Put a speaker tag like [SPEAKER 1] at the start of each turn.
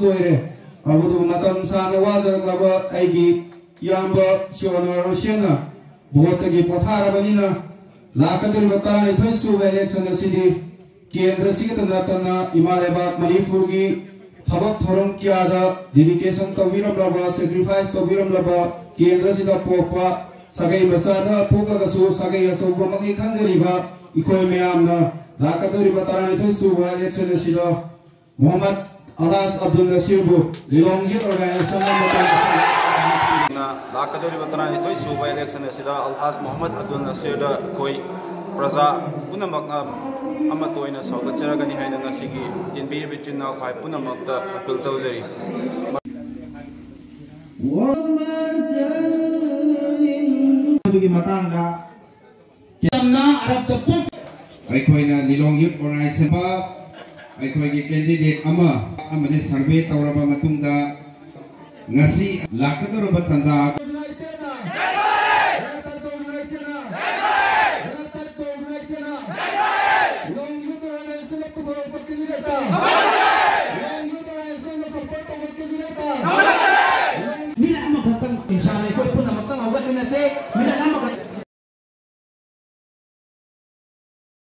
[SPEAKER 1] लोरे अबुदु मतम साने वाजरगलाबा आइगी याम्बा शिवनवर रोशेना भोटगी पोथारबनिना लाकदुरिबा 12 सुबा इलेक्शन असिदि केंद्र सिगत नतना इमालेबा मणिपुरगी थबक थोरम क्यादा डेडिकेशन तौबिरमलबा सैक्रिफाइस तौबिरमलबा केंद्र सिदा पोपा सगै मसाना पोकगसु सगै असौबमगी खंजरिबा इखोय मयामना लाकदुरिबा 12 सुबा इलेक्शन असिदा मोहम्मद अलास अब्दुल नसीरबु लिलोंग युथ ऑर्गेनाइजेशन
[SPEAKER 2] ना लाकदुरिबा 12 सुबा इलेक्शन असिदा अलास मोहम्मद अब्दुल नसीर दा कोई प्रजा पुनमकना अमा तोयना सौगचरगनि हायना ngasiगी tinbiri bichina khai punamakta appeal tawjari
[SPEAKER 1] दुगी मतंगा
[SPEAKER 3] तमना अरब तपु
[SPEAKER 4] अखोइना लिलोंग युथ ऑर्गेनाइजेशन बा अखोइगी कैंडिडेट अमा अमने सर्वे तौरबा मतुंगा ngasi lakadurba tanja